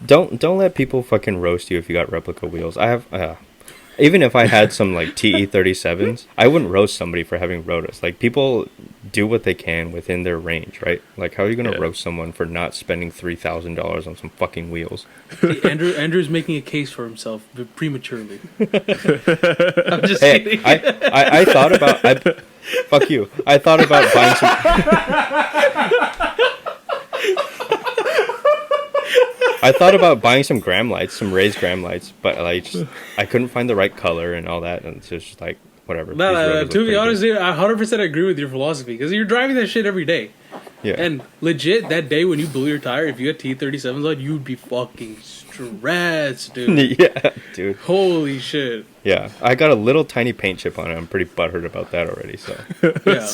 Don't let people fucking roast you if you got replica wheels. I have even if I had some like TE37s, I wouldn't roast somebody for having rotas. Like people do what they can within their range, right? Like how are you gonna roast someone for not spending $3,000 on some fucking wheels? See, Andrew's making a case for himself prematurely. I'm just kidding. I thought about fuck you. I thought about buying some. I thought about buying some gram lights, some raised gram lights, but I couldn't find the right color and all that, and it's just like whatever. No, to be honest, dude, I 100% agree with your philosophy because you're driving that shit every day. Yeah. And legit, that day when you blew your tire, if you had T37s on, you'd be fucking stressed, dude. Yeah, dude. Holy shit. Yeah, I got a little tiny paint chip on it. I'm pretty butthurt about that already. So. Yeah.